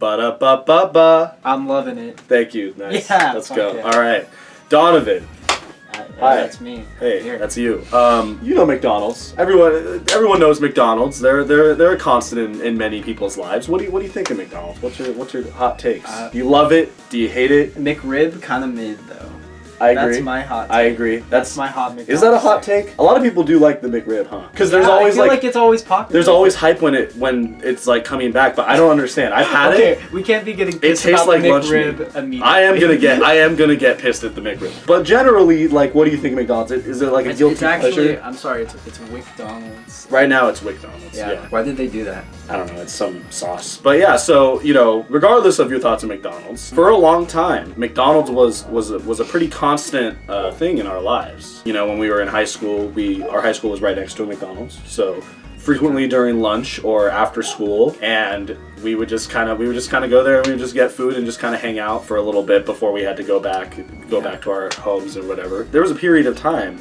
Ba-da-ba-ba-ba. I'm loving it. Thank you. Nice. Yeah, Let's go. yeah. All right. Donavan. Hi. That's me. Hey, Here. that's you. You know McDonald's. Everyone knows McDonald's. They're a constant in many people's lives. What do you think of McDonald's? What's your hot takes? Do you love it? Do you hate it? McRib kind of mid though. I agree. That's my hot take. I agree. That's my hot McDonald's. Is that a hot take? A lot of people do like the McRib, huh? Because there's always I feel like it's always popular. there's always hype when it's like coming back, but I don't understand. I've had it. We can't be getting It pissed tastes about like the lunch McRib meat. immediately. I am gonna get pissed at the McRib. But generally, like, what do you think of McDonald's? Is it like a guilty It's actually, pleasure? I'm sorry, it's McDonald's. Right now, it's McDonald's. Yeah. Why did they do that? I don't know. It's some sauce. But yeah, so regardless of your thoughts on McDonald's, for a long time, McDonald's was a pretty constant thing in our lives. When we were in high school, our high school was right next to a McDonald's, so frequently during lunch or after school, and we would just kind of go there and we would just get food and just kind of hang out for a little bit before we had to go back to our homes or whatever. There was a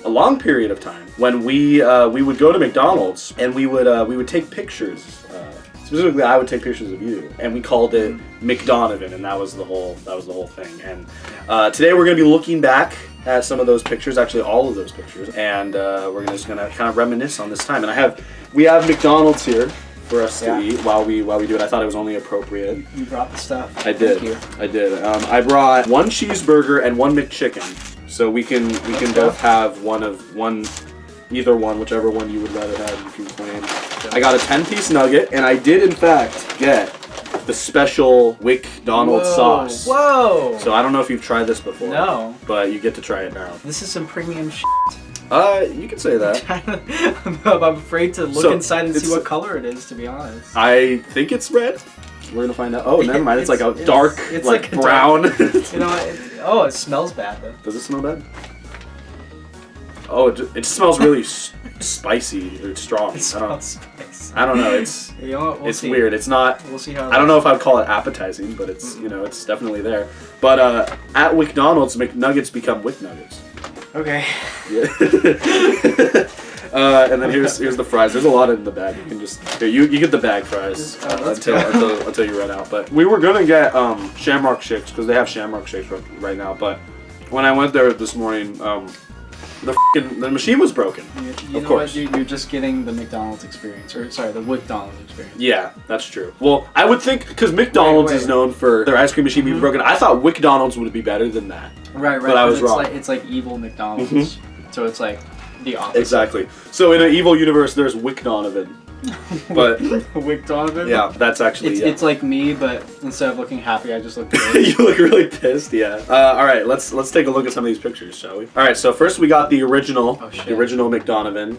long period of time when we would go to McDonald's and we would take pictures. Specifically, I would take pictures of you, and we called it McDonavan, and that was the whole thing. And today we're going to be looking back at some of those pictures, actually all of those pictures, and we're just going to kind of reminisce on this time. And we have McDonald's here for us to eat while we do it. I thought it was only appropriate. You brought the stuff. I did. Thank you. I did. I brought one cheeseburger and one McChicken, so we can both have either one, whichever one you would rather have. You can claim. I got a 10-piece nugget, and I did in fact get the special McDonald's sauce. Whoa! So I don't know if you've tried this before. No. But you get to try it now. This is some premium shit. You can say that. I'm afraid to look inside and see what color it is, to be honest. I think it's red. We're gonna find out. Oh, never mind. It's like a dark, it's like a brown. Dark, it smells bad though. Does it smell bad? Oh, it just smells really spicy or strong. It smells spicy. I don't know. It's we'll see. weird. It's not. We'll see how. I don't know if I'd call it appetizing, but it's it's definitely there. But at McDonald's, McNuggets become Wick Nuggets. Okay. Yeah. And then here's the fries. There's a lot in the bag. You can just you get the bag fries until you run out. But we were gonna get Shamrock Shakes because they have Shamrock Shakes right now. But when I went there this morning, the machine was broken. Of course. You're just getting the McDonald's experience, or sorry, the McDonald's experience. Yeah, that's true. Well, I would think because McDonald's is known for their ice cream machine being broken. I thought McDonald's would be better than that. Right. But I was wrong. It's like evil McDonald's. So it's like the opposite. Exactly. So in an evil universe, there's McDonavan. But McDonavan? Yeah, that's actually it's like me, but instead of looking happy, I just look good. You look really pissed. Yeah. All right, let's take a look at some of these pictures, shall we? All right. So first we got the original McDonavan.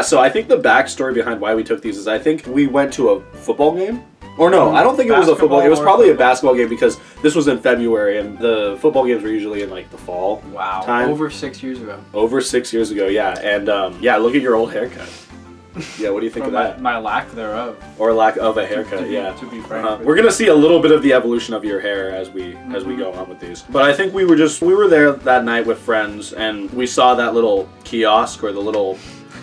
So I think the backstory behind why we took these is I think we went to a football game. Or no, I don't think it was a football game. It was probably a basketball game because this was in February and the football games were usually in like the fall. Wow. Time. Over 6 years ago. Over 6 years ago, yeah. And look at your old haircut. Yeah, what do you think of that? My lack thereof. Or lack of a haircut, yeah. To be frank. We're gonna see a little bit of the evolution of your hair as we go on with these. But I think we were there that night with friends and we saw that little kiosk or the little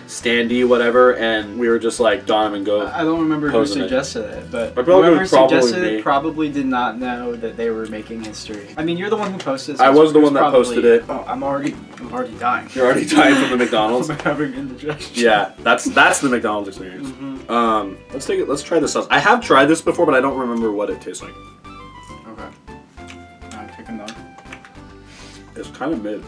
standee, whatever, and we were just like, Donovan, go. I don't remember who suggested it, but whoever suggested it probably did not know that they were making history. I mean, you're the one who posted it. I was the one that posted it. Oh, I'm already dying. You're already dying from the McDonald's. I'm having indigestion. Yeah, that's the McDonald's experience. Let's try this sauce. I have tried this before, but I don't remember what it tastes like. Okay. Alright, take a note. It's kind of mid.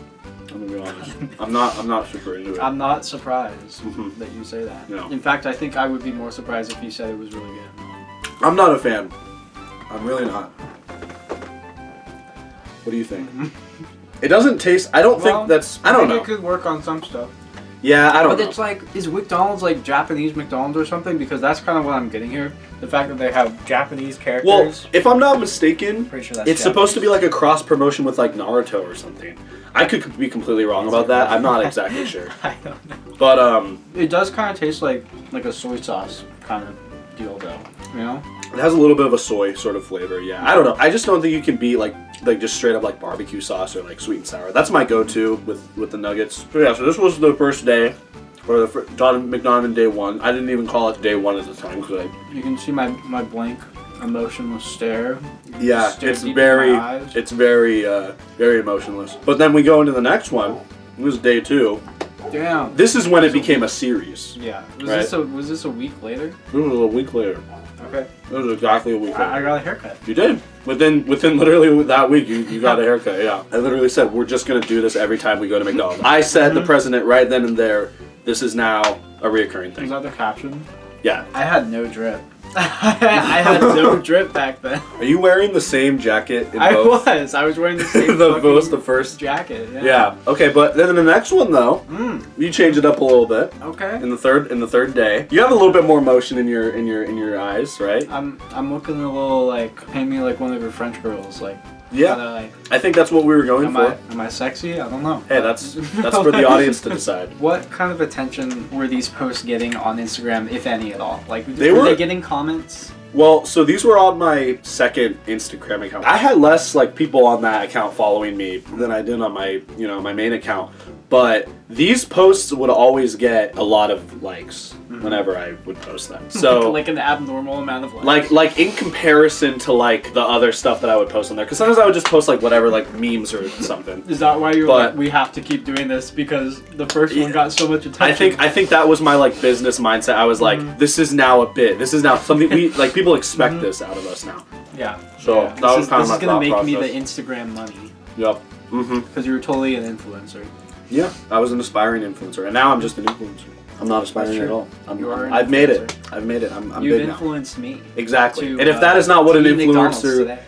I'm gonna be honest. I'm not super into it. I'm not surprised that you say that. No. In fact, I think I would be more surprised if you said it was really good. I'm not a fan. I'm really not. What do you think? It doesn't taste. I don't think that's. I don't know. It could work on some stuff. Yeah, I don't know. But it's like, is McDonald's like Japanese McDonald's or something? Because that's kind of what I'm getting here. The fact that they have Japanese characters. Well, if I'm not mistaken, pretty sure that's it's supposed to be like a cross promotion with like Naruto or something. I could be completely wrong about that. I'm not exactly sure. I don't know. But it does kind of taste like a soy sauce kind of deal, though. You know? It has a little bit of a soy sort of flavor. Yeah, I don't know. I just don't think you can beat like just straight up like barbecue sauce or like sweet and sour. That's my go-to with the nuggets. So yeah, so this was the first day. Or the McDonavan day one. I didn't even call it day one at the time because You can see my blank emotionless stare. Yeah, Stare it's deep in very, my eyes. it's very, very emotionless. But then we go into the next one. It was day 2. Damn. This is when it became a series. Yeah. Right. Was this a week later? It was a week later. Okay. It was exactly a week later. I got a haircut. You did. Within literally that week, you got a haircut, yeah. I literally said, we're just going to do this every time we go to McDonald's. I said the president right then and there, this is now a reoccurring Was thing. that the caption? Yeah. I had no drip. I had no drip back then. Are you wearing the same jacket in I both? was wearing the same the first jacket. Yeah. Yeah. Okay, but then in the next one though, you change it up a little bit. Okay. In the third day, you have a little bit more motion in your eyes, right? I'm looking a little like paint me like one of your French girls, like. Yeah. Kinda, like, I think that's what we were going for. am I sexy? I don't know. Hey, that's for the audience to decide. What kind of attention were these posts getting on Instagram, if any at all? Like, were they getting comments? Well, so these were on my second Instagram account. I had less like people on that account following me than I did on my, my main account. But these posts would always get a lot of likes whenever I would post them. So like an abnormal amount of likes. Like in comparison to like the other stuff that I would post on there, because sometimes I would just post like whatever, like memes or something. Is that why you're like, we have to keep doing this because the first one got so much attention? I think that was my like business mindset. I was like, this is now a bit. This is now something we like. People expect this out of us now. Yeah. So yeah. that was kind of my This is gonna make thought me process. the Instagram money. Yep. Because you were totally an influencer. Yeah, I was an aspiring influencer, and now I'm just an influencer. I'm not aspiring at all. I've made it. I'm You've big influenced me. Exactly. To, and if that is not what an influencer,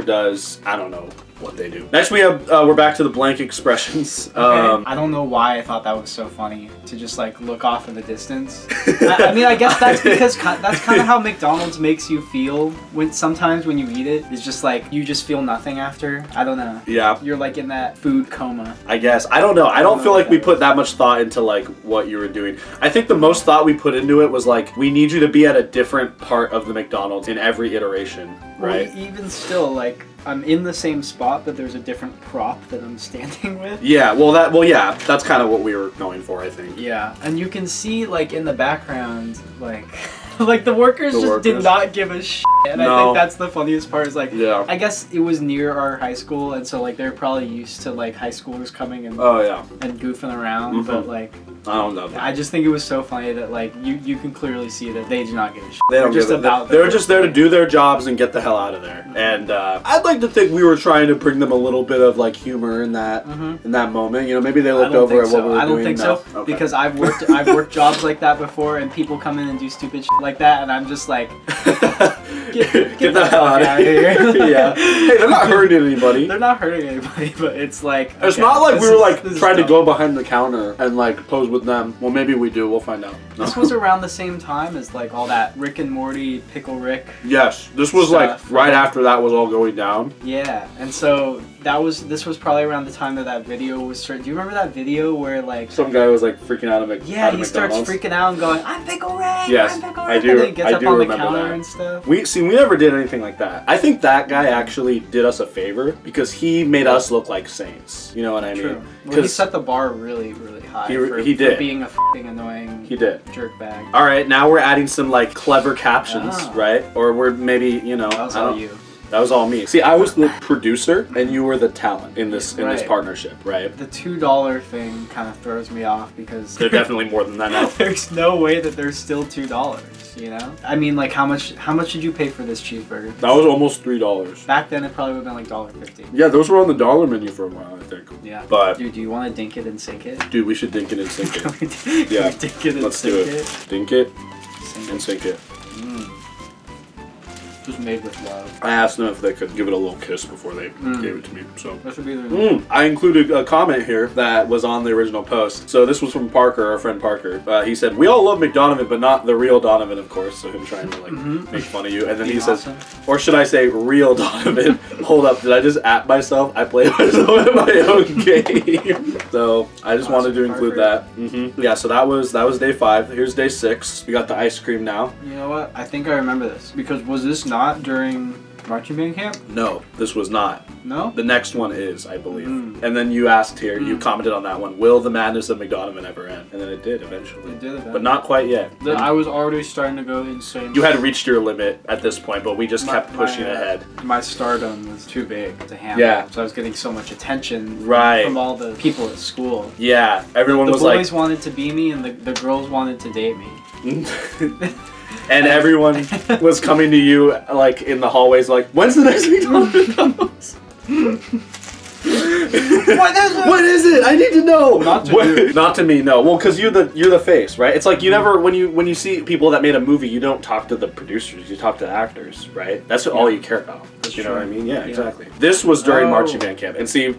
does, I don't know what they do. Next we have we're back to the blank expressions. Okay. I don't know why I thought that was so funny to just like look off in the distance. I mean, I guess that's because that's kind of how McDonald's makes you feel when sometimes when you eat it. It's just like you just feel nothing after. I don't know. Yeah. You're like in that food coma. I guess. I don't know. I don't feel like we put that much thought into like what you were doing. I think the most thought we put into it was like, we need you to be at a different part of the McDonald's in every iteration, right? Well, even still, like, I'm in the same spot, but there's a different prop that I'm standing with. Yeah, yeah, that's kind of what we were going for, I think. Yeah, and you can see, like, in the background, like, like the workers did not give a shit. And I think that's the funniest part is like, I guess it was near our high school, and so like they're probably used to like high schoolers coming and and goofing around, but like I don't know. I just think it was so funny that like you can clearly see that they do not give a shit. They don't give a shit. They're just there to do their jobs and get the hell out of there. And I'd like to think we were trying to bring them a little bit of like humor in that moment. You know, maybe they looked over at what we were doing. I don't think so because I've worked jobs like that before, and people come in and do stupid shit like that, and I'm just like, get the hell out of here. Yeah. Hey, they're not hurting anybody. They're not hurting anybody, but it's like it's not like we were like trying to go behind the counter and like pose with them. Well, maybe we do. We'll find out. This was around the same time as like all that Rick and Morty, Pickle Rick. Yes, this was like right after that was all going down. Yeah, and so this was probably around the time that video was started. Do you remember that video where like some guy was like freaking out of McDonald's? Yeah, he starts freaking out and going, "I'm Pickle Rick." Yes, I'm Pickle Rick. I do. And then he gets up on the remember counter that. and stuff. We never did anything like that. I think that guy actually did us a favor because he made us look like saints. You know what I mean? True. Well, he set the bar really, really high. He did. For being a f***ing annoying. He did. Jerkbag. All right, now we're adding some like clever captions, right? Or we're maybe That was all you. That was all me. See, I was the producer and you were the talent in this partnership, right? The $2 thing kind of throws me off because they're definitely more than that now. There's no way that there's still $2, you know? I mean, like how much did you pay for this cheeseburger? That was almost $3. Back then it probably would have been like $1.50. Yeah, those were on the dollar menu for a while, I think. Yeah. But dude, do you want to dink it and sink it? Dude, we should dink it and sink it. Yeah. Dink it and Let's sink do it. it. Dink it and sink it. Just made with love. I asked them if they could give it a little kiss before they gave it to me. So that should be I included a comment here that was on the original post. So this was from Parker, our friend Parker. He said, "We all love McDonavan, but not the real Donavan, of course." So him trying to like make fun of you, and then he says, "Or should I say real Donavan?" Hold up, did I just at myself? I played myself in my own game. So I just wanted to include that. Yeah. So that was day 5. Here's day 6. We got the ice cream now. You know what? I think I remember this because was this not during marching band camp? No, this was not. No? The next one is, I believe. And then you asked here, you commented on that one, will the madness of McDonavan ever end? And then it did eventually. It did eventually. But not quite yet. I was already starting to go insane. You had reached your limit at this point, but we just kept pushing ahead. My stardom was too big to handle. Yeah. So I was getting so much attention from all the people at school. Yeah, everyone was like... The boys wanted to be me and the girls wanted to date me. And everyone was coming to you like in the hallways like, when's the next McDonavan comes? What is it? I need to know. Not to me, no. Well, because you're the face, right? It's like you never when you see people that made a movie, you don't talk to the producers, you talk to the actors, right? That's all you care about. That's you know true. what I mean? Yeah, exactly. This was during marching band camp, and see,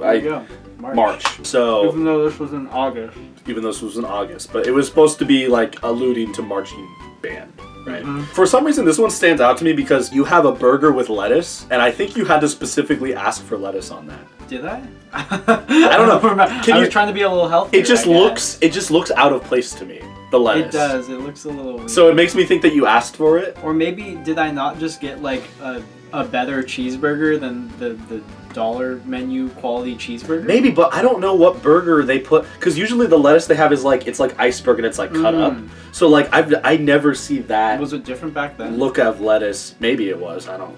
March. So even though this was in August. But it was supposed to be like alluding to marching band. Right. For some reason, this one stands out to me because you have a burger with lettuce, and I think you had to specifically ask for lettuce on that. Did I? I don't know. I was trying to be a little healthy. It just looks out of place to me. The lettuce. It does. It looks a little weird. So it makes me think that you asked for it. Or maybe did I not just get like a better cheeseburger than the dollar menu quality cheeseburger? Maybe, but I don't know what burger they put, because usually the lettuce they have is like it's like iceberg and it's like cut up. So like I never see that. Was it different back then? Look of lettuce. Maybe it was. I don't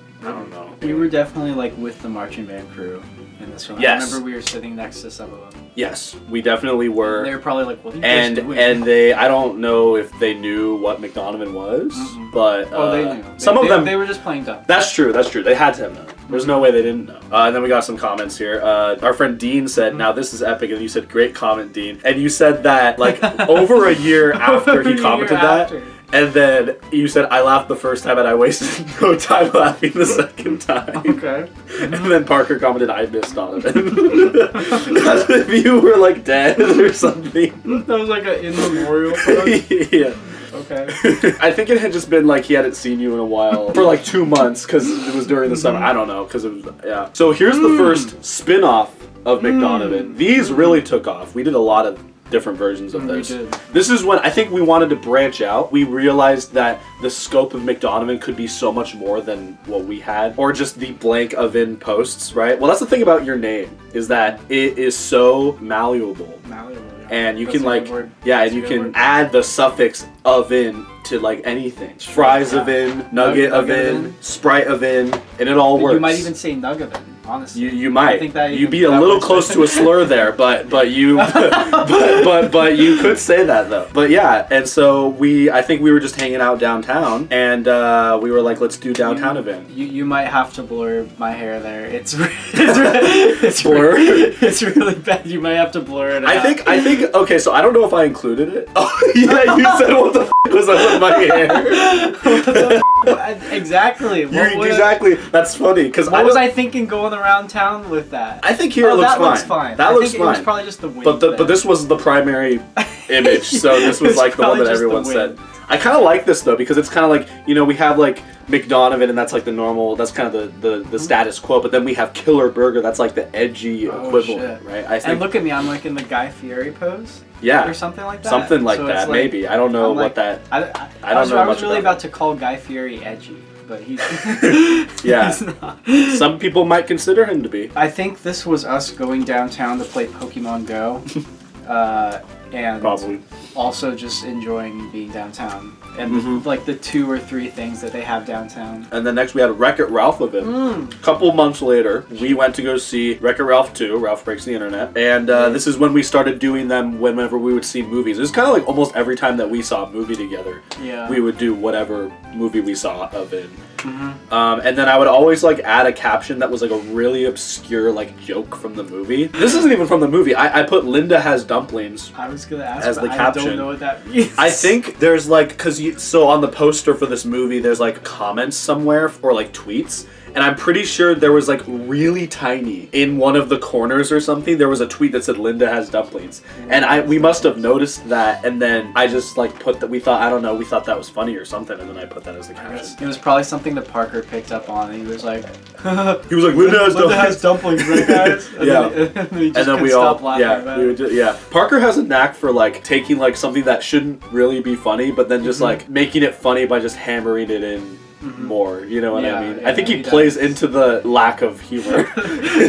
know. We were definitely like with the marching band crew in this one. Yes. I remember we were sitting next to some of them. Yes, we definitely were. They were probably like, "What are you guys doing?" And they, I don't know if they knew what McDonavan was, but they knew. Some of them they were just playing dumb. That's true. They had to have known. There's no way they didn't know. And then we got some comments here. Our friend Dean said, "Now this is epic," and you said, "Great comment, Dean." And you said that like over a year after he commented that. And then you said, "I laughed the first time and I wasted no time laughing the second time." Okay. And then Parker commented, "I missed Donavan." As if you were like dead or something. That was like an in memorial post. Yeah. Okay. I think it had just been like he hadn't seen you in a while for like 2 months because it was during the summer. I don't know because it was So here's the first spin-off of McDonavan. These really took off. We did a lot of different versions of this. We did. This is when I think we wanted to branch out. We realized that the scope of McDonavan could be so much more than what we had, or just the blank of-in posts, right? Well, that's the thing about your name, is that it is so malleable. And you can like, and you can add the suffix "of-in" to like anything. Fries of-in, nugget of-in, Sprite of-in, and it all works. You might even say Nuggavin. Honestly, you might. I think that you'd be a little close to a slur there, but you but you could say that though. But yeah, and so I think we were just hanging out downtown, and we were like, let's do downtown event. You might have to blur my hair there. It's blur. It's really bad. You might have to blur it out. I think. Okay, so I don't know if I included it. Oh yeah, you said what the was up with my hair? Exactly. Exactly. That's funny because what was I thinking going around town with that? I think here it looks fine. That looks fine. It was probably just the wind. But this was the primary image, so this was like the one that everyone said. I kind of like this though because it's kind of like, you know, we have like McDonavan and that's like the normal, that's kind of the status quo, but then we have Killer Burger, that's like the edgy equivalent, right? I think, and look at me, I'm like in the Guy Fieri pose. Yeah. Or something like that. Something like that, like, maybe. I don't know what that. I don't know. I was really about to call Guy Fieri edgy, but he's yeah. He's not. Some people might consider him to be. I think this was us going downtown to play Pokemon Go. And probably also just enjoying being downtown and like the 2 or 3 things that they have downtown. And then next we had Wreck-It Ralph event. A couple months later, we went to go see Wreck-It Ralph 2, Ralph Breaks the Internet, and this is when we started doing them whenever we would see movies. It was kind of like almost every time that we saw a movie together, we would do whatever movie we saw of it. And then I would always like add a caption that was like a really obscure like joke from the movie. This isn't even from the movie. I put "Linda has dumplings." I was gonna ask, as the caption. I don't know what that means. I think there's like so on the poster for this movie, there's like comments somewhere or like tweets. And I'm pretty sure there was like really tiny in one of the corners or something. There was a tweet that said Linda has dumplings, and we must have noticed that. And then I just like put that. We thought that was funny or something, and then I put that as the caption. It was probably something that Parker picked up on, and he was like, Linda has dumplings, right, guys? And then we all Parker has a knack for like taking like something that shouldn't really be funny, but then just like making it funny by just hammering it in more. You know what I mean? I think he plays into the lack of humor.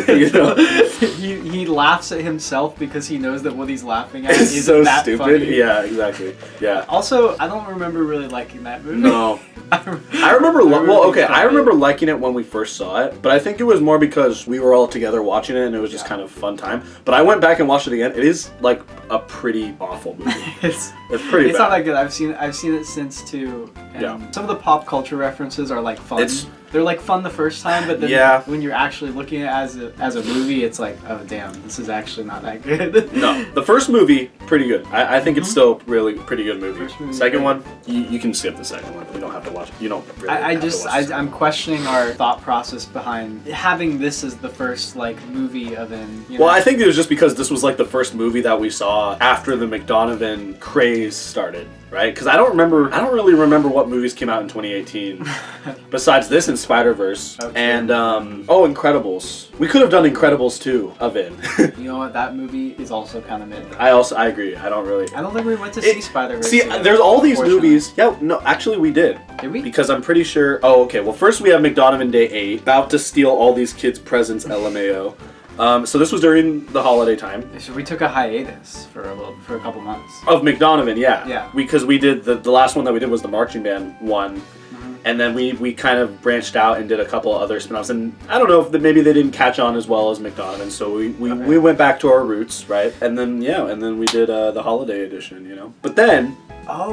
You know, he laughs at himself because he knows that what he's laughing at is so that stupid. Funny. Yeah, exactly. Yeah. Also, I don't remember really liking that movie. No. I remember. I remember liking it when we first saw it, but I think it was more because we were all together watching it, and it was just kind of fun time. But I went back and watched it again. It is like a pretty awful movie. it's pretty. It's bad. not that good. I've seen it since too. And some of the pop culture references are like fun. They're like fun the first time, but then when you're actually looking at it as a movie, it's like, oh damn, this is actually not that good. No, the first movie, pretty good. I think it's still really pretty good movie. Second one, you can skip the second one. You don't have to watch it. You don't really I'm questioning our thought process behind having this as the first like movie of an. Well, I think it was just because this was like the first movie that we saw after the McDonavan craze started. Right? Because I don't really remember what movies came out in 2018 besides this and Spider-Verse and Incredibles. We could have done Incredibles 2 of it. You know what? That movie is also kind of mid. I agree. I don't think we went to see Spider-Verse. See, there's all these movies. Yeah, no, actually we did. Did we? Because I'm pretty sure. Oh, okay. Well, first we have McDonavan Day 8, about to steal all these kids' presents, LMAO. So this was during the holiday time. So we took a hiatus for a couple months. Of McDonavan, yeah. Yeah. Because we did the last one that we did was the marching band one. And then we kind of branched out and did a couple other spin-offs. And I don't know if maybe they didn't catch on as well as McDonavan. So we went back to our roots, right? And then we did the holiday edition, you know. But then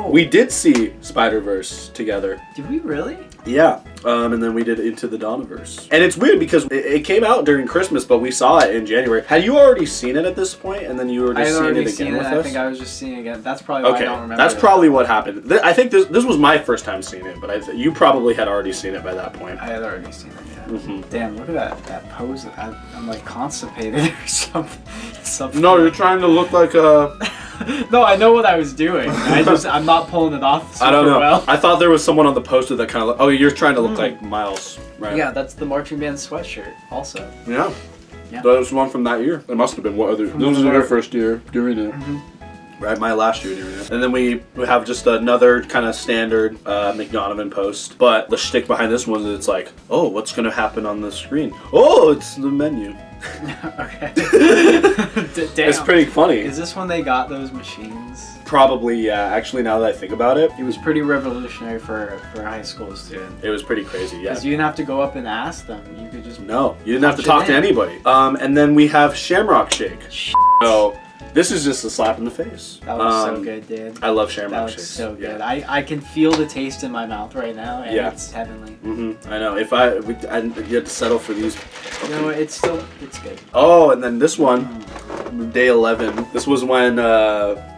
we did see Spider-Verse together. Did we really? Yeah. And then we did Into the Dawniverse. And it's weird because it came out during Christmas, but we saw it in January. Had you already seen it at this point, and then you were just seeing it again with us? I think I was just seeing it again. That's probably why I don't remember. That's probably what happened. I think this was my first time seeing it, but you probably had already seen it by that point. I had already seen it, yeah. Damn, look at that pose. I'm like constipated or something. No, you're trying to look like a... No, I know what I was doing. I'm not pulling it off super I don't know. well. I thought there was someone on the poster that kind of you're trying to look like Miles, right? Yeah, that's the marching band sweatshirt also. Yeah. That was one from that year. It must have been this was your first year doing it. Right, my last year doing it. And then we have just another kind of standard McDonavan post. But the shtick behind this one is it's like, oh, what's going to happen on the screen? Oh, it's the menu. Okay. Damn. It's pretty funny. Is this when they got those machines? Probably, yeah. Actually, now that I think about it. It was pretty revolutionary for a high school student. It was pretty crazy, yeah. Because you didn't have to go up and ask them. You could just... No, you didn't have to talk to anybody. And then we have Shamrock Shake. So... This is just a slap in the face. That was so good, dude. I love Shamrock Shakes. That was so good. Yeah. I can feel the taste in my mouth right now, and it's heavenly. I know. If I had to settle for these. No, it's good. Oh, and then this one, day 11. This was when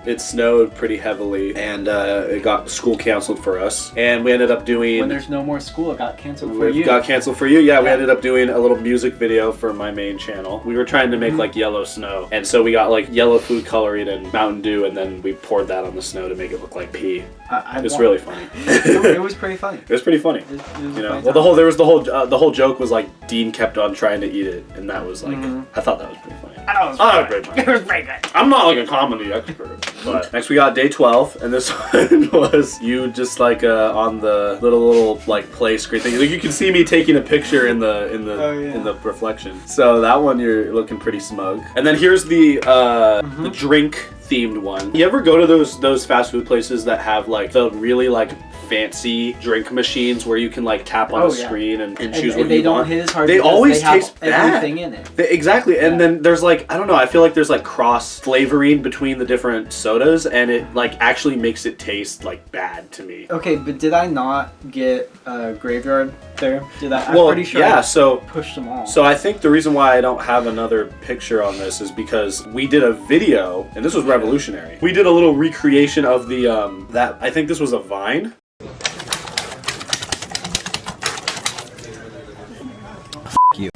it snowed pretty heavily, and it got school canceled for us, and we ended up doing. When there's no more school, it got canceled for you. It got canceled for you. Yeah, we ended up doing a little music video for my main channel. We were trying to make like yellow snow, and so we got like yellow food coloring and Mountain Dew, and then we poured that on the snow to make it look like pee. It's really funny. It was pretty funny. It was pretty funny. It was the whole joke was like Dean kept on trying to eat it, and that was like I thought that was pretty funny. It was pretty good. I'm not like a comedy expert, but next we got day 12, and this one was you just like on the little like play screen thing. Like you can see me taking a picture in the reflection. So that one you're looking pretty smug. And then here's the drink themed one. You ever go to those fast food places that have like the really like fancy drink machines where you can like tap on a screen and choose what you want? They don't hit as hard. They always taste bad. Everything in it. Exactly. And then there's like, I don't know, I feel like there's like cross flavoring between the different sodas, and it like actually makes it taste like bad to me. Okay, but did I not get Graveyard there? I'm pretty sure I pushed them all. So I think the reason why I don't have another picture on this is because we did a video, and this was revolutionary. We did a little recreation of the I think this was a Vine. You.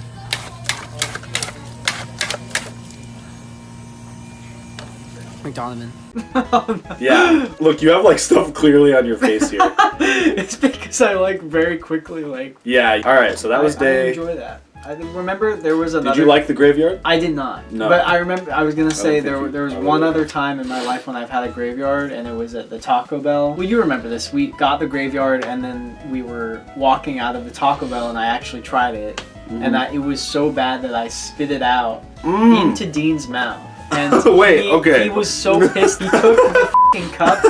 McDonavan. Yeah. Look, you have like stuff clearly on your face here. It's because I like very quickly like. Yeah. All right. So that was day. I enjoy that. I remember there was another... Did you like the graveyard? I did not. No. But I remember, I was going to say there was one other time in my life when I've had a graveyard, and it was at the Taco Bell. Well, you remember this. We got the graveyard, and then we were walking out of the Taco Bell, and I actually tried it. And it was so bad that I spit it out into Dean's mouth. And he was so pissed. He took the f***ing cup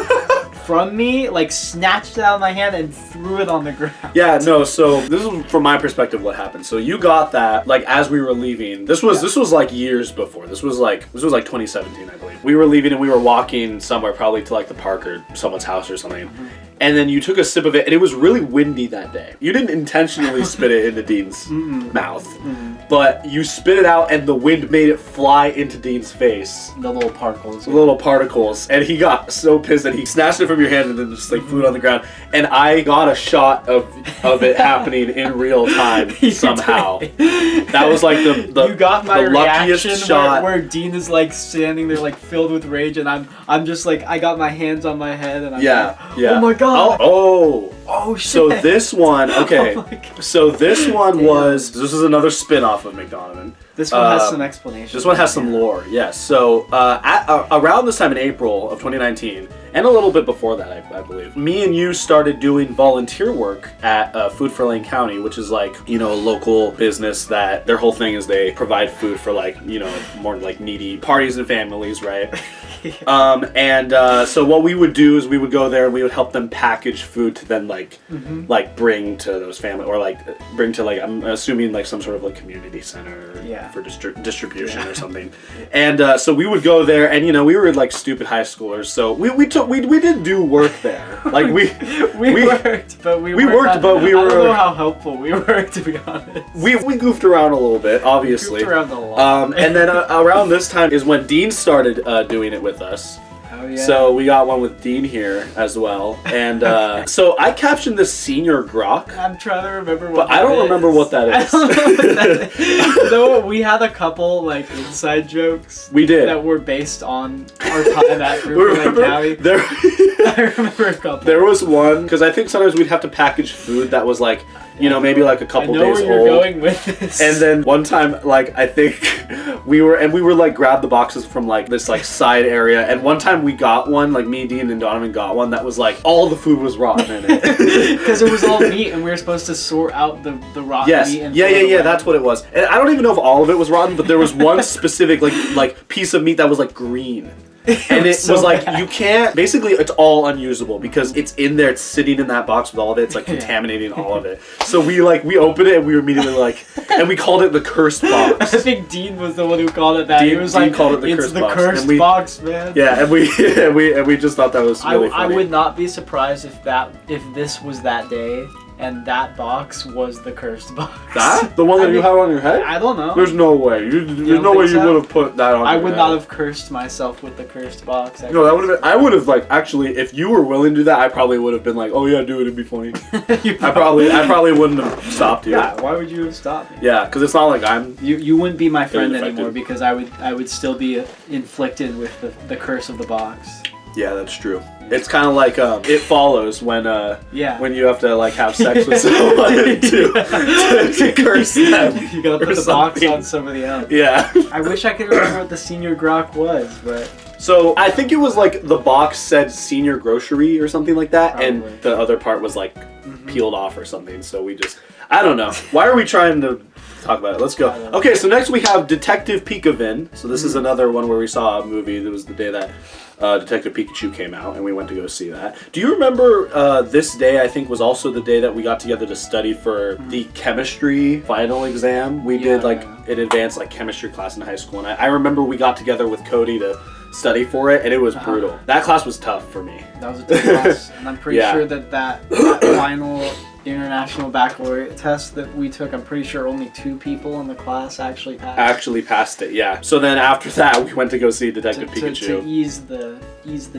from me, like snatched it out of my hand and threw it on the ground. Yeah, no, so this is from my perspective what happened. So you got that like as we were leaving. This was like years before. This was like 2017, I believe. We were leaving and we were walking somewhere, probably to like the park or someone's house or something. And then you took a sip of it, and it was really windy that day. You didn't intentionally spit it into Dean's mouth, but you spit it out, and the wind made it fly into Dean's face. The little particles. Little particles. And he got so pissed that he snatched it from your hand and then just like threw it on the ground. And I got a shot of it happening in real time somehow. That was like the you got my luckiest reaction shot. Where Dean is like standing there like filled with rage, and I'm just like, I got my hands on my head, and I'm like, oh my god. Oh shit. So this one, okay. Oh so this one this is another spin-off of McDonavan. This one has some explanation. This one has some lore, yes. So around this time in April of 2019, and a little bit before that, I believe, me and you started doing volunteer work at Food for Lane County, which is like, you know, a local business that their whole thing is they provide food for like, you know, more like needy parties and families, right? So what we would do is we would go there and we would help them package food to then like bring to those families, or like bring to like, I'm assuming like some sort of like community center for distribution or something. And so we would go there, and you know, we were like stupid high schoolers, so we did do work there. Like we worked, but we were. I don't know how helpful we were, to be honest. We goofed around a little bit, obviously. We goofed around a lot. And then around this time is when Dean started doing it with us. Oh, yeah. So we got one with Dean here as well, and so I captioned this senior grok. I'm trying to remember what. But I don't remember what that is. I don't know what that is. Though we had a couple like inside jokes. We did that were based on our time at Driftveil County. I remember a couple. There was one because I think sometimes we'd have to package food that was like, you know, maybe like a couple days old. I know where you're going with this. And then one time, like, I think we were like grabbed the boxes from like this like side area, and one time we got one, like me, Dean, and Donavan got one that was like all the food was rotten in it. Because it was all meat, and we were supposed to sort out the rotten meat. And yeah, that's what it was. And I don't even know if all of it was rotten, but there was one specific like piece of meat that was like green. And it was like, you can't, basically it's all unusable because it's in there, it's sitting in that box with all of it, it's like contaminating all of it. So we opened it and we were immediately like, and we called it the cursed box. I think Dean was the one who called it that. He was Dean like, called it the it's cursed the box. cursed box, man. Yeah, and we just thought that was really funny. I would not be surprised if this was that day. And that box was the cursed box. That? The one that you have on your head? I don't know. There's no way. There's no way you would have put that on. I would not have cursed myself with the cursed box. No, that would have been. I would have like actually, if you were willing to do that, I probably would have been like, oh yeah, do it. It'd be funny. I probably wouldn't have stopped you. Yeah. Why would you have stopped me? Yeah, because it's not like I'm. You wouldn't be my friend anymore because I would still be inflicted with the curse of the box. Yeah, that's true. It's kind of like It Follows when you have to like have sex with someone to curse them. You gotta put the box on somebody else. Yeah. I wish I could remember what the senior grok was, but. So I think it was like the box said senior grocery or something like that, probably. And the other part was like peeled off or something. So we just, I don't know. Why are we trying to talk about it? Let's go. Okay, so next we have Detective Pikaven. So this is another one where we saw a movie. It was the day that Detective Pikachu came out, and we went to go see that. Do you remember this day, I think, was also the day that we got together to study for the chemistry final exam? We did like an advanced like chemistry class in high school, and I remember we got together with Cody to study for it, and it was brutal. That class was tough for me. That was a tough class, and I'm pretty sure that final international baccalaureate test that we took, I'm pretty sure only 2 people in the class actually passed it. Yeah. So then after that, we went to go see Detective Pikachu to ease the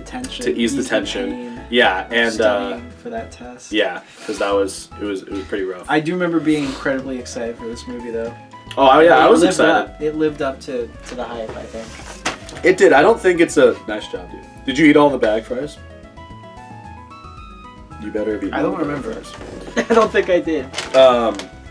tension. To ease the tension. Pain, yeah, and studying for that test. Yeah, because it was pretty rough. I do remember being incredibly excited for this movie though. Oh yeah, I was excited. It lived up to the hype, I think. It did. I don't think it's a nice job, dude. Did you eat all the bag fries? You better have eaten. I don't remember. I don't think I did.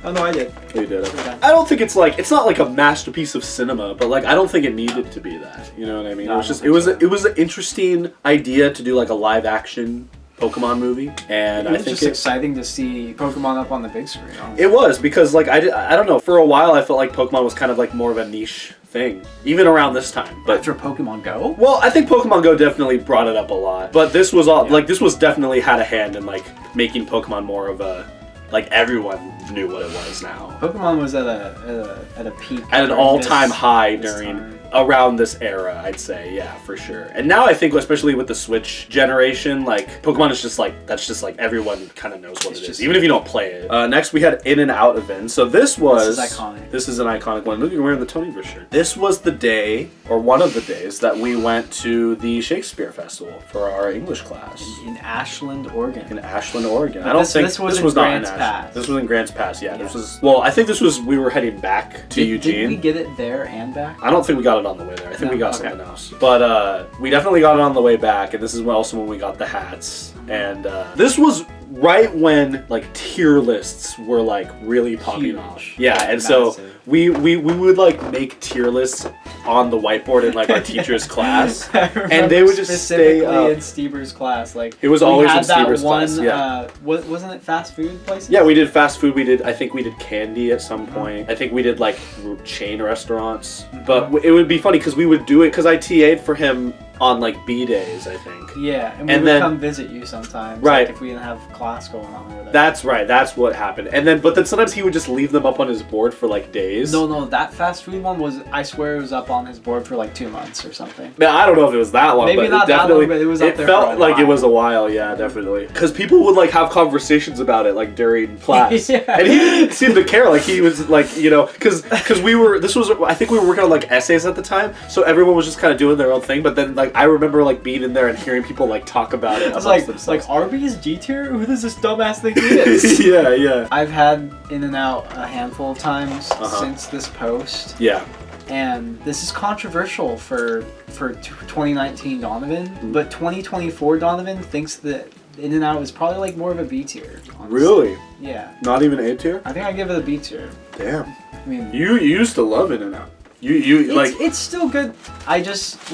Oh no, I did. You did. I don't think it's not like a masterpiece of cinema, but like I don't think it needed to be that. You know what I mean? No, it was an interesting idea to do like a live action Pokemon movie, and I think it's just exciting to see Pokemon up on the big screen. Honestly. It was because like I don't know, for a while I felt like Pokemon was kind of like more of a niche thing, even around this time. But after Pokemon Go? Well, I think Pokemon Go definitely brought it up a lot, but this was all like this was definitely had a hand in like making Pokemon more of a like everyone knew what it was now. Pokemon was at a peak, at an all-time high during around this era, I'd say, yeah, for sure. And now I think, especially with the Switch generation, like Pokemon is just like everyone kind of knows what it is, even if you don't play it. Next, we had In and Out event. So this is iconic. This is an iconic one. Look, you're wearing the Tonyverse shirt. This was the day, or one of the days, that we went to the Shakespeare Festival for our English class in Ashland, Oregon. In Ashland, Oregon. I don't think this was not in Ashland. This was in Grants Pass. Yeah, this was. Well, I think this was. We were heading back to Eugene. Did we get it there and back? I don't think we got it on the way there. I think we got something else. But we definitely got it on the way back, and this is also when we got the hats. And this was right when like tier lists were like really popping off. Yeah, and so we would like make tier lists on the whiteboard in like our teacher's class, and they would just stay up. In Stieber's class, like it was always in Stieber's class. Yeah, wasn't it fast food places? Yeah, we did fast food. I think we did candy at some point. I think we did like chain restaurants. But it would be funny because we would do it because I TA'd for him on like B days, I think. Yeah, and we would come visit you sometimes. Right. Like, if we didn't have class going on or whatever. That's right. That's what happened. But then sometimes he would just leave them up on his board for like days. No, that fast food one was, I swear it was up on his board for like 2 months or something. Man, I don't know if it was that long. Maybe not that long, but it was up there. It felt like it was a while. Yeah, definitely. Because people would like have conversations about it like during class, and he didn't seem to care. Like he was like, you know, because I think we were working on like essays at the time, so everyone was just kind of doing their own thing. But then like I remember like being in there and hearing people like talk about it. It's like Arby's G tier. Who does this dumbass think he is? Yeah. I've had In and Out a handful of times since this post. Yeah. And this is controversial for 2019 Donavan, but 2024 Donavan thinks that In and Out is probably like more of a B tier. Honestly. Really? Yeah. Not even A tier? I think I give it a B tier. Damn. I mean, you used to love In and Out. It's still good. I just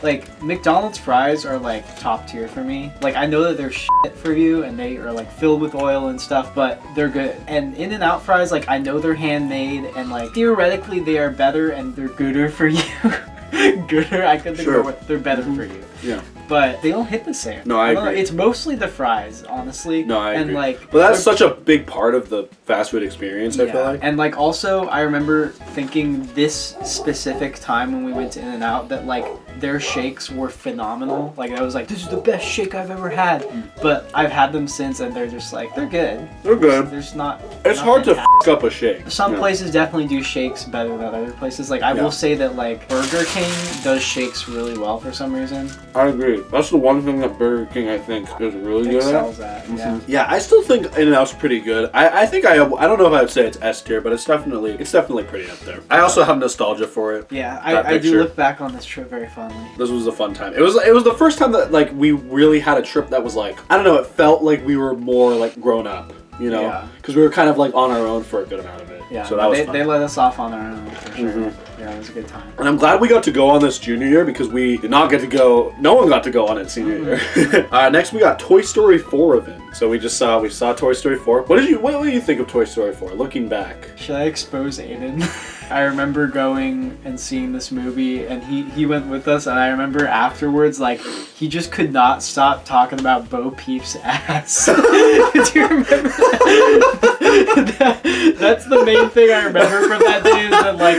like McDonald's fries are like top tier for me. Like I know that they're shit for you and they are like filled with oil and stuff, but they're good. And In and Out fries, like I know they're handmade and like theoretically they are better and they're gooder for you. Gooder, I couldn't think of what they're better for you. Yeah. But they don't hit the same. No, I agree. It's mostly the fries, honestly. No, I agree. Like, but that's such a big part of the fast food experience, I feel like. And like also, I remember thinking this specific time when we went to In and Out that like their shakes were phenomenal. Like I was like, this is the best shake I've ever had. But I've had them since and they're just like, they're good. They're good. There's not. It's hard to f up a shake. Some places definitely do shakes better than other places. Like I will say that like Burger King does shakes really well for some reason. I agree. That's the one thing that Burger King I think is really good at. Yeah, I still think In-N-Out's pretty good. I think I don't know if I would say it's S tier, but it's definitely pretty up there. I also have nostalgia for it. Yeah, I do look back on this trip very fondly. This was a fun time. It was the first time that like we really had a trip that was like, I don't know, it felt like we were more like grown up, you know, because we were kind of like on our own for a good amount of it. Yeah, so that was fun. They let us off on our own for sure. Yeah, it was a good time. And I'm glad we got to go on this junior year because we did not get to go. No one got to go on it senior year. Next, we got Toy Story 4 event. So we saw Toy Story 4. What do you think of Toy Story 4? Looking back, should I expose Aiden? I remember going and seeing this movie, and he went with us, and I remember afterwards, like he just could not stop talking about Bo Peep's ass. Do you remember that? That's the main thing I remember from that day is that like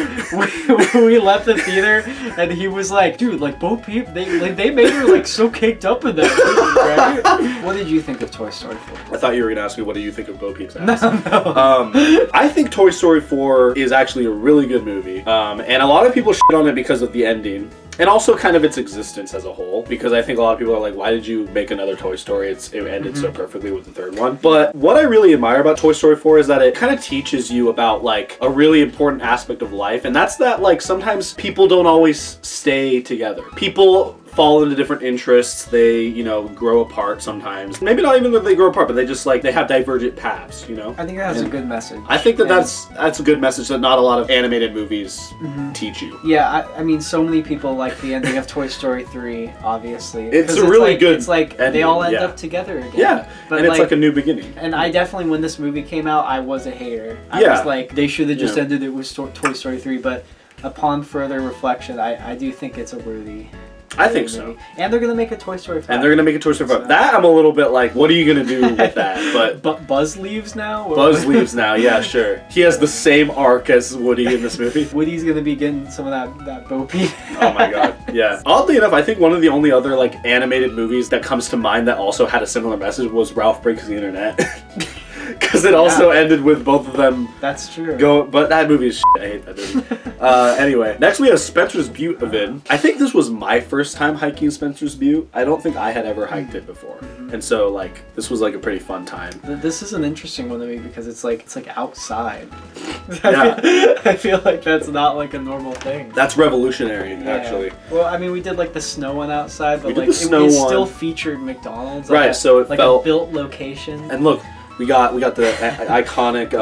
we left the theater and he was like, dude, like Bo Peep, they made her like so caked up in that movie, right? What did you think of Toy Story 4? I thought you were gonna ask me what do you think of Bo Peep's ass. No. I think Toy Story 4 is actually a really good movie, and a lot of people shit on it because of the ending. And also kind of its existence as a whole, because I think a lot of people are like, why did you make another Toy Story? It ended so perfectly with the third one. But what I really admire about Toy Story 4 is that it kind of teaches you about like a really important aspect of life, and that's that like sometimes people don't always stay together. People fall into different interests. They, you know, grow apart sometimes. Maybe not even that they grow apart, but they just like, they have divergent paths, you know? I think that's a good message. I think that that's a good message that not a lot of animated movies teach you. Yeah, I mean, so many people like the ending of Toy Story 3, obviously. It's a really good It's like ending, they all end up together again. Yeah, but and it's like a new beginning. And I definitely, when this movie came out, I was a hater. I was like, they should have just ended it with Toy Story 3, but upon further reflection, I do think it's a worthy... I think so. And they're going to make a Toy Story 5. And they're going to make a Toy Story 5. That I'm a little bit like, what are you going to do with that? But Buzz leaves now? Buzz leaves now, yeah, sure. He has the same arc as Woody in this movie. Woody's going to be getting some of that Bo Peep. Oh my god, yeah. Oddly enough, I think one of the only other like animated movies that comes to mind that also had a similar message was Ralph Breaks the Internet. Because it also ended with both of them. That's true. But that movie is shit. I hate that movie. Anyway, next we have Spencer's Butte Event. I think this was my first time hiking Spencer's Butte. I don't think I had ever hiked it before, and so like this was like a pretty fun time. This is an interesting one to me because it's like outside. Yeah. I feel like that's not like a normal thing. That's revolutionary, actually. Well, I mean, we did like the snow one outside, but like it still featured McDonald's. Right, so it felt a built location. And look. We got the iconic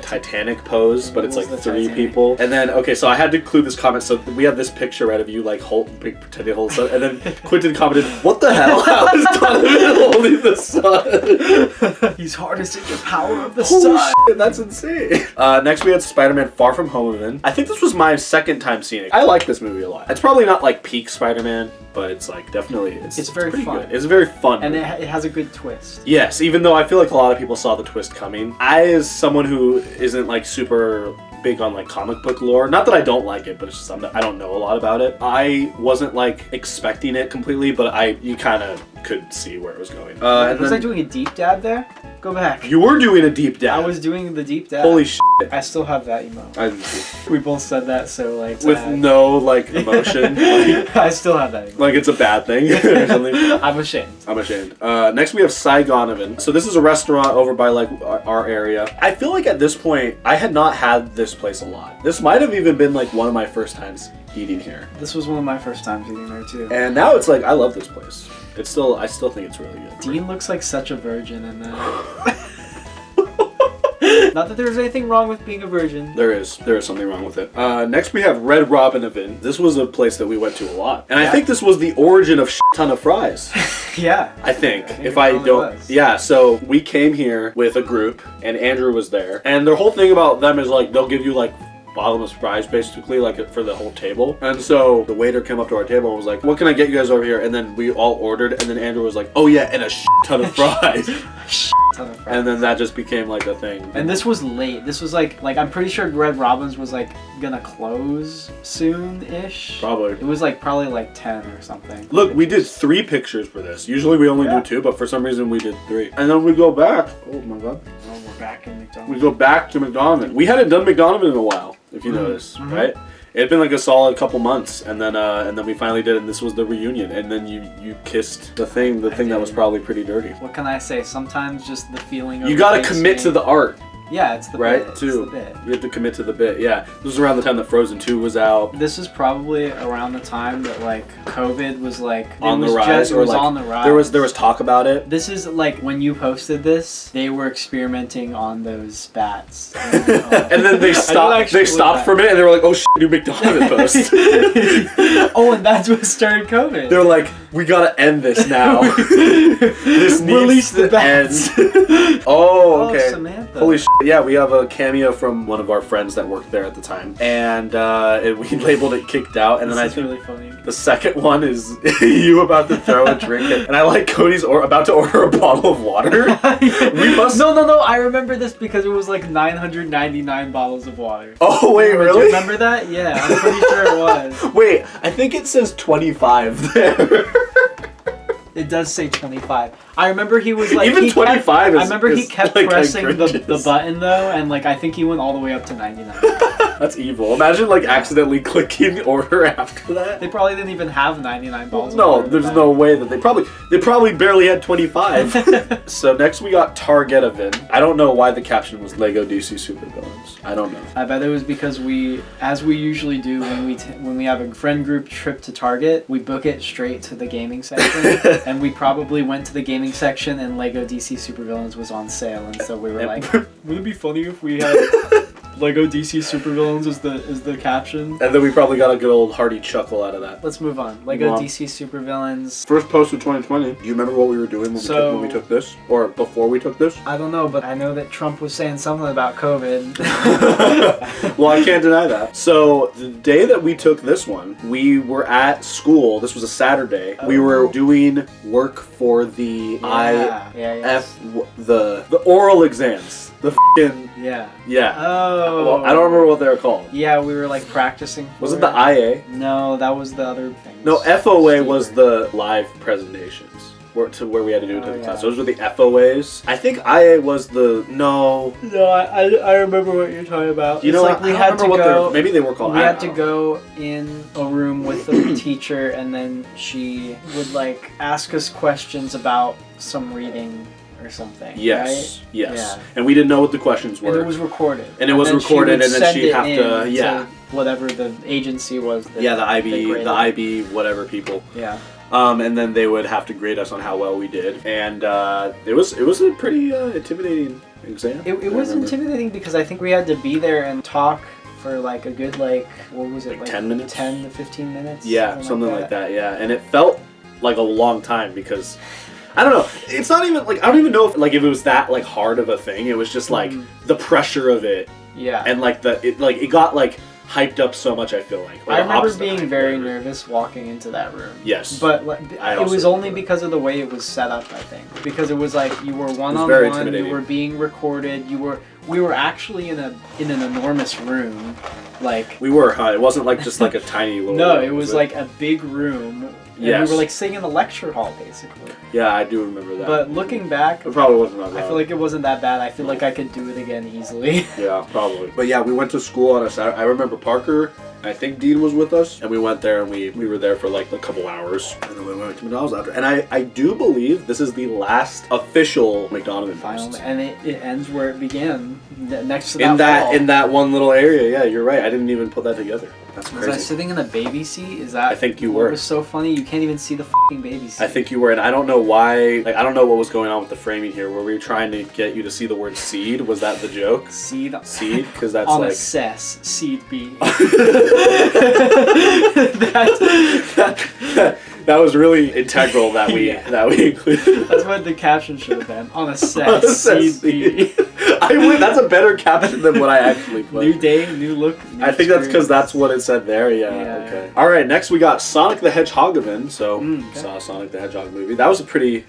Titanic pose, but it's like three people. And then, okay, so I had to include this comment. So we have this picture, right, of you like pretending to hold the sun. And then Quentin commented, "What the hell? How is Donavan holding the sun? He's harnessing the power of the sun." Shit, that's insane. Next we had Spider-Man Far From Home Event. I think this was my second time seeing it. I like this movie a lot. It's probably not like peak Spider-Man, but it's like definitely it's very fun. Good. It's very fun. And it has a good twist. Yes, even though I feel like a lot of people saw the twist coming. I, as someone who isn't like super big on like comic book lore, not that I don't like it, but it's just something I don't know a lot about it. I wasn't like expecting it completely, but you kind of could see where it was going. Was I doing a deep dab there? Go back. You were doing a deep dab. I was doing the deep dab. Holy shit. I still have that emote. We both said that so like with no like emotion. Like, I still have that emote. Like it's a bad thing or something. I'm ashamed. Next we have Saigonovan. So this is a restaurant over by like our area. I feel like at this point I had not had this place a lot. This might have even been like one of my first times eating here. This was one of my first times eating there too. And now it's like I love this place. I still think it's really good. Dean looks like such a virgin in that. Not that there's anything wrong with being a virgin. There is something wrong with it. Next we have Red Robin Event. This was a place that we went to a lot. And I think this was the origin of ton of fries. Yeah. I think if I don't. Was. Yeah, so we came here with a group and Andrew was there. And the whole thing about them is like they'll give you like bottomless fries basically like for the whole table. And so the waiter came up to our table and was like, "What can I get you guys over here?" And then we all ordered and then Andrew was like, "Oh yeah, and a ton of fries." And then that just became like a thing. And this was late. This was like I'm pretty sure Red Robin's was like gonna close soon-ish. Probably. It was like probably like 10 or something. Look, we did 3 pictures for this. Usually we only do 2, but for some reason we did 3. And then we go back. Oh my god. Oh, we're back in McDonavan. We go back to McDonavan. We hadn't done McDonavan in a while, if you notice, right? It had been like a solid couple months, and then we finally did it, and this was the reunion. And then you kissed the thing that was probably pretty dirty. What can I say? Sometimes just the feeling of you gotta commit to the art. Yeah, it's the right bit. too. It's the bit. You have to commit to the bit. Yeah, this was around the time that Frozen 2 was out. This is probably around the time that like COVID was like on the rise, or like on the rise. There was talk about it. This is like when you posted this, they were experimenting on those bats, and then they stopped. They stopped for a minute, and they were like, "Oh shit, new McDonavan post." Oh, and that's what started COVID. They're like, "We gotta end this now. This needs to end." Oh, okay. Samantha. Holy shit. Yeah, we have a cameo from one of our friends that worked there at the time, and we labeled it "kicked out." And then I think really funny. The second one is you about to throw a drink, and I like Cody's about to order a bottle of water. We must. No. I remember this because it was like 999 bottles of water. Oh wait, really? Do you remember that? Yeah, I'm pretty sure it was. Wait, I think it says 25 there. It does say 25. I remember he was like even 25 I remember he kept like pressing the button though, and like I think he went all the way up to 99. That's evil. Imagine like accidentally clicking order after that. They probably didn't even have 99 balls. No, there's no way that they probably barely had 25. So next we got Targetovan. I don't know why the caption was Lego DC Supervillains. I don't know. I bet it was because as we usually do when we have a friend group trip to Target, we book it straight to the gaming section, and we probably went to the gaming section and Lego DC Supervillains was on sale, and so we were like, would it be funny if we had Lego DC Supervillains as the caption? And then we probably got a good old hearty chuckle out of that. Let's move on. Lego DC Supervillains. First post of 2020. Do you remember what we were doing when we took this? Or before we took this? I don't know, but I know that Trump was saying something about COVID. Well, I can't deny that. So the day that we took this one, we were at school. This was a Saturday. We were doing work for the the oral exams. The f***ing... Yeah. Yeah. Oh. Well, I don't remember what they were called. Yeah, we were like practicing. Was it the IA? No, that was the other thing. No, FOA was the live presentations. Where we had to do it to the class. Those were the FOAs. I think IA was the... No. No, I remember what you're talking about. You know what? We had to go... Maybe they were called... We had to go in a room with the teacher, and then she would like ask us questions about some reading or something. Yes, right? yes. Yeah. And we didn't know what the questions were. And it was recorded. And then she'd have to... Yeah. Whatever the agency was. The IB, whatever people. Yeah. And then they would have to grade us on how well we did, and it was a pretty intimidating exam. It was intimidating because I think we had to be there and talk for like a good what was it, like 10 minutes, 10 to 15 minutes. Yeah, something like that. Yeah, and it felt like a long time because I don't know. It's not even like I don't even know if it was that like hard of a thing. It was just like the pressure of it. Yeah. And like it got like hyped up so much, I feel like. I remember being very nervous walking into that room. Yes. But it was only because of the way it was set up, I think. Because it was like you were one-on-one, you were being recorded, we were actually in an enormous room. Like we were, huh? It wasn't like just like a tiny little No, room, it was like a big room. And we were like sitting in the lecture hall, basically. Yeah, I do remember that. But looking back, it probably wasn't that bad. I feel like it wasn't that bad. I feel like I could do it again easily. Yeah, probably. But yeah, we went to school on a Saturday. I remember Parker, I think Dean was with us, and we went there and we were there for like a couple hours. And then we went to McDonald's after. And I do believe this is the last official McDonavan post. And it ends where it began, next to that wall. In that one little area. Yeah, you're right. I didn't even put that together. That's crazy. Was I sitting in the baby seat? Is that? I think you were. It was so funny. You can't even see the f***ing baby seat. I think you were, and I don't know why. Like, I don't know what was going on with the framing here. Were we trying to get you to see the word seed? Was that the joke? Seed. Seed, because that's on like assess seed B. That was really integral that we included. That's what the caption should have been. On assess seed B. That's a better caption than what I actually put. New day, new look. New I think that's because that's what it said there. Yeah. Okay. All right. Next we got Sonic the Hedgehog-ovan. So saw a Sonic the Hedgehog movie. That was a pretty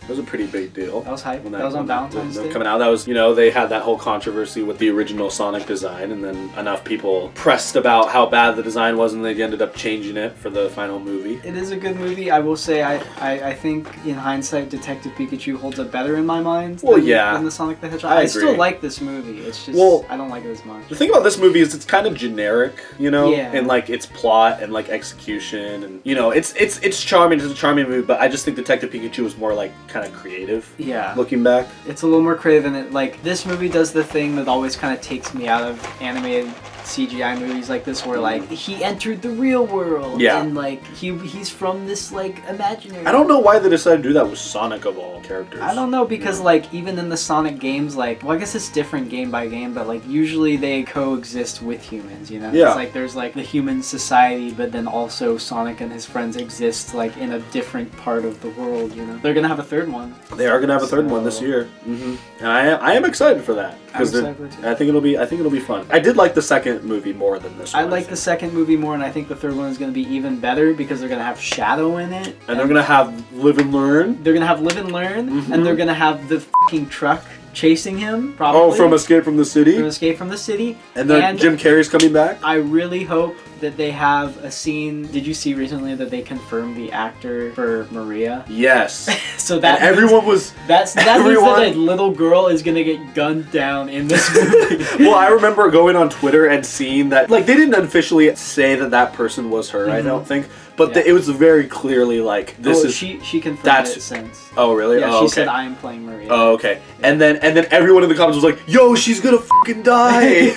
big deal. That was hype. That was on Valentine's Day. Coming out. That was they had that whole controversy with the original Sonic design, and then enough people pressed about how bad the design was, and they ended up changing it for the final movie. It is a good movie. I will say I think in hindsight Detective Pikachu holds up better in my mind than the Sonic the Hedgehog. I still like this movie. It's just I don't like it as much. The thing about this movie is it's kind of generic, and like its plot and like execution, and it's charming. It's a charming movie, but I just think Detective Pikachu was more like kind of creative. Yeah. Looking back, it's a little more creative, and this movie does the thing that always kind of takes me out of animated CGI movies like this, where like he entered the real world, and like he's from this like imaginary. I don't know why they decided to do that with Sonic of all characters. I don't know, because like even in the Sonic games, like I guess it's different game by game, but like usually they coexist with humans. Yeah. It's like there's like the human society, but then also Sonic and his friends exist like in a different part of the world. They're gonna have a third one. They are gonna have a third one this year, and I am excited for that because I think it'll be fun. I did like the second movie more than this one. I like the second movie more, and I think the third one is going to be even better because they're going to have Shadow in it. And they're going to have Live and Learn. They're going to have Live and Learn, and they're going to have the f***ing truck chasing him, probably. Oh, from Escape from the City? From Escape from the City. And then Jim Carrey's coming back? I really hope that they have a scene. Did you see recently that they confirmed the actor for Maria? Yes. So that and everyone was. That means that a little girl is gonna get gunned down in this movie. Well, I remember going on Twitter and seeing that, like, they didn't officially say that person was her. I don't think. But it was very clearly like this is. She confirmed it since. Oh really? Yeah, oh, she okay. said I am playing Maria. Oh okay. Yeah. And then everyone in the comments was like, "Yo, she's gonna fucking die."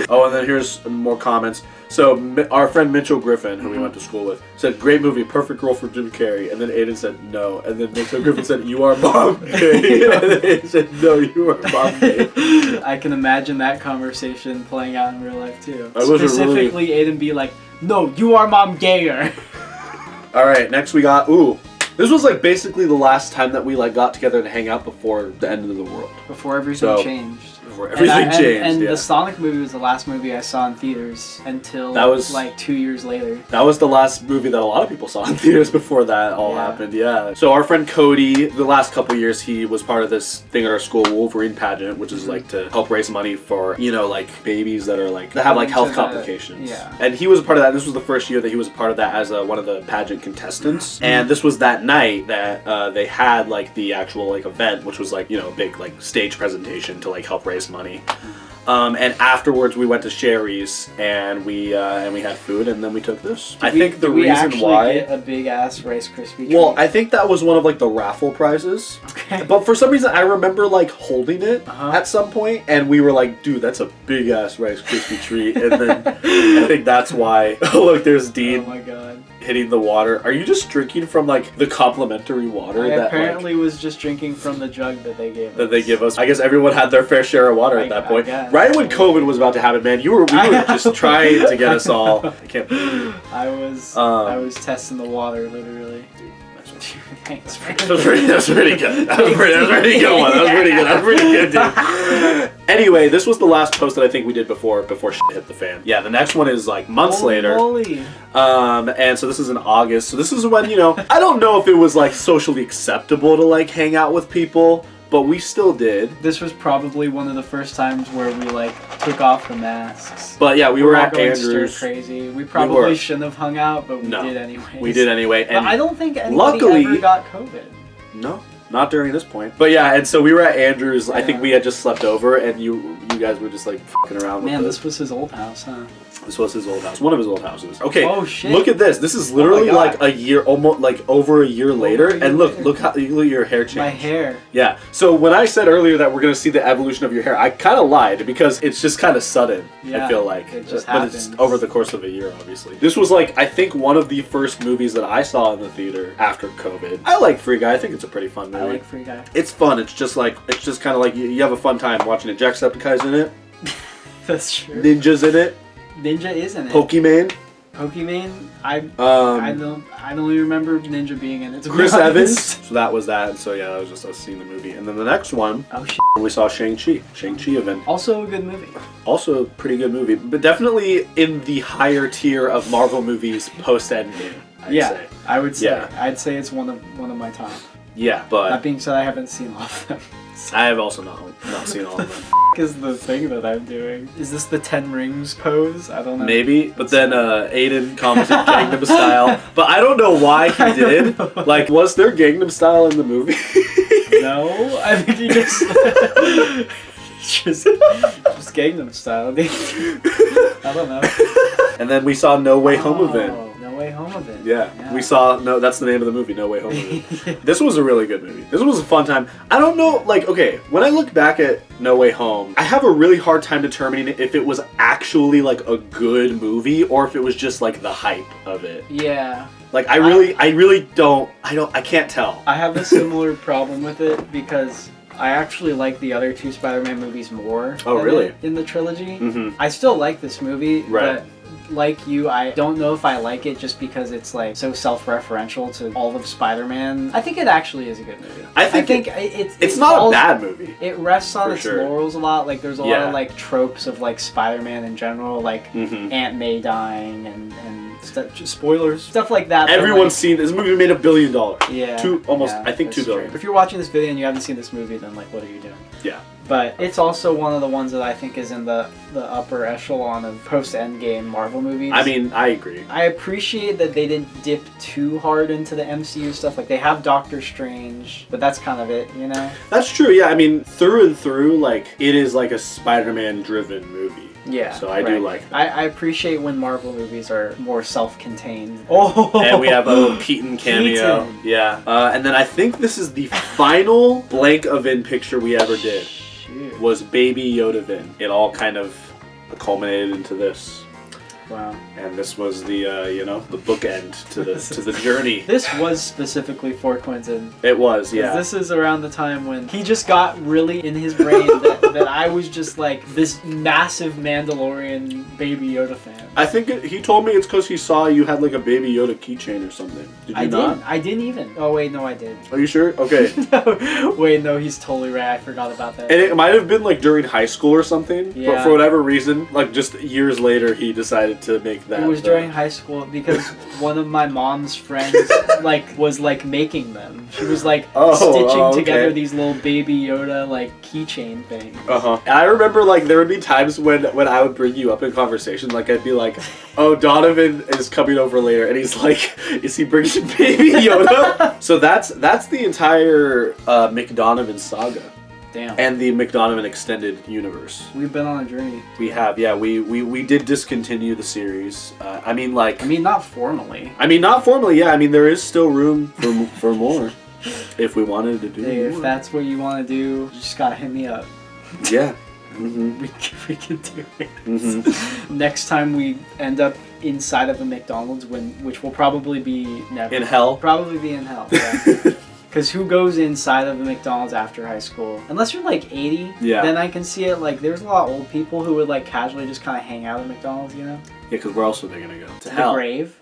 Oh, and then here's more comments. So our friend Mitchell Griffin, who we went to school with, said, "Great movie, perfect role for Jim Carrey." And then Aiden said, "No." And then Mitchell Griffin said, "You are Mom Gay." And then Aiden said, "No, you are Mom Gay." I can imagine that conversation playing out in real life too. I Specifically, Aiden be like, "No, you are Mom Gayer." All right, next we got this was like basically the last time that we like got together to hang out before the end of the world. Before everything changed. Before everything changed. And the Sonic movie was the last movie I saw in theaters until that was like 2 years later. That was the last movie that a lot of people saw in theaters before that all happened. Yeah. So our friend Cody, the last couple years, he was part of this thing at our school, Wolverine pageant, which is like to help raise money for like babies that are like that have like health complications. Yeah. And he was a part of that. This was the first year that he was a part of that as one of the pageant contestants. And this was that night that they had like the actual like event, which was like a big like stage presentation to like help raise money. And afterwards we went to Sherry's and we had food and then we took this. I think the reason why get a big ass Rice Krispie treat? Well, I think that was one of like the raffle prizes. Okay. But for some reason I remember like holding it at some point and we were like, dude, that's a big ass Rice Krispie treat. And then I think that's why. Oh look, there's Dean. Oh my god. Hitting the water. Are you just drinking from like the complimentary water? I apparently was just drinking from the jug that they gave us. That they give us. I guess everyone had their fair share of water at that point. Right when COVID was about to happen, man, we were just trying to get us all. I can't believe it. I was testing the water literally. Thanks. That's pretty good. That was pretty good one. That was pretty good, dude. Anyway, this was the last post that I think we did before shit hit the fan. Yeah, the next one is like months later. Holy. And so this is in August. So this is when, I don't know if it was like socially acceptable to like hang out with people, but we still did. This was probably one of the first times where we like took off the masks. But yeah, we were at Andrews. Crazy. We probably shouldn't have hung out, but we did anyway. We did anyway. And I don't think anybody ever got COVID. No, not during this point. But yeah, and so we were at Andrews. I think we had just slept over, and you guys were just like fucking around. Man, this was his old house, huh? This was his old house. One of his old houses. Okay. Oh shit! Look at this. This is literally like a year, almost like over a year later. And look how your hair changed. My hair. Yeah. So when I said earlier that we're gonna see the evolution of your hair, I kind of lied because it's just kind of sudden. Yeah, I feel like it just but it's over the course of a year, obviously. This was like I think one of the first movies that I saw in the theater after COVID. I like Free Guy. I think it's a pretty fun movie. I like Free Guy. It's fun. It's just kind of like you have a fun time watching it. Jacksepticeye's in it. That's true. Ninja's in it. Ninja is in it. Pokemon. I don't even remember Ninja being in it. Chris Evans. So that was that. So yeah, that was just us seeing the movie. And then the next one, we saw Shang-Chi event. Also a good movie. Also a pretty good movie, but definitely in the higher tier of Marvel movies post Endgame. I would say. Yeah. I'd say it's one of my top. Yeah, but that being said, I haven't seen all of them. I have also not seen all of them. Is the thing that I'm doing? Is this the 10 rings pose? I don't know. Maybe, but then Aiden commented Gangnam Style, but I don't know why he did. Like, was there Gangnam Style in the movie? No, I think he just Gangnam Style. I don't know. And then we saw No Way Home event. No Way Home event. Yeah, we saw that's the name of the movie, No Way Home event. This was a really good movie. This was a fun time. I don't know, like, okay, when I look back at No Way Home, I have a really hard time determining if it was actually like a good movie or if it was just like the hype of it. Yeah. Like I can't tell. I have a similar problem with it because I actually like the other two Spider-Man movies more. Oh, really? In the trilogy. Mm-hmm. I still like this movie, right. But like you, I don't know if I like it just because it's like so self-referential to all of Spider-Man. I think it actually is a good movie. I think it's not a bad movie. It rests on its laurels a lot. Like there's a lot of like tropes of like Spider-Man in general, like Aunt May dying and spoilers, stuff like that. Everyone's seen this movie. Made $1 billion. Yeah, I think $2 billion. If you're watching this video and you haven't seen this movie, then like, what are you doing? Yeah. But it's also one of the ones that I think is in the upper echelon of post-Endgame Marvel movies. I mean, I agree. I appreciate that they didn't dip too hard into the MCU stuff. Like, they have Doctor Strange, but that's kind of it, you know? That's true, yeah. I mean, through and through, like, it is like a Spider-Man-driven movie. Yeah. So I do like that. I appreciate when Marvel movies are more self-contained. Oh! And we have a little Keaton cameo. Keaton. Yeah. And then I think this is the final blank of in picture we ever did. Shoot. Was Baby Yoda-Vin. It all kind of culminated into this. Wow. And this was the, the bookend to the journey. This was specifically for Quentin. It was, yeah. This is around the time when he just got really in his brain that I was just like this massive Mandalorian Baby Yoda fan. I think he told me it's because he saw you had like a Baby Yoda keychain or something. Did you not? I didn't even. Oh wait, no, I did. Are you sure? Okay. No, wait, no, he's totally right. I forgot about that. And it might have been like during high school or something. Yeah. But for whatever reason, like just years later, he decided to make that. It was during high school because one of my mom's friends was making them. She was stitching together these little Baby Yoda keychain things. I remember there would be times when I would bring you up in conversation, I'd be like, "Oh, Donavan is coming over later," and he's like, "Is he bringing Baby Yoda?" So that's the entire McDonavan saga. Damn. And the McDonavan extended universe. We've been on a journey. We have, yeah. We did discontinue the series. I mean, not formally. I mean, not formally, yeah. I mean, there is still room for more if we wanted to do more. If that's what you want to do, you just gotta hit me up. Yeah. Mm-hmm. We can do it. Mm-hmm. Next time we end up inside of a McDonald's, which will probably be never. In hell? Probably be in hell, yeah. Because who goes inside of a McDonald's after high school? Unless you're 80, yeah. Then I can see it. There's a lot of old people who would casually just kind of hang out at McDonald's, you know? Yeah, because where else are they going to go? To hell. The grave?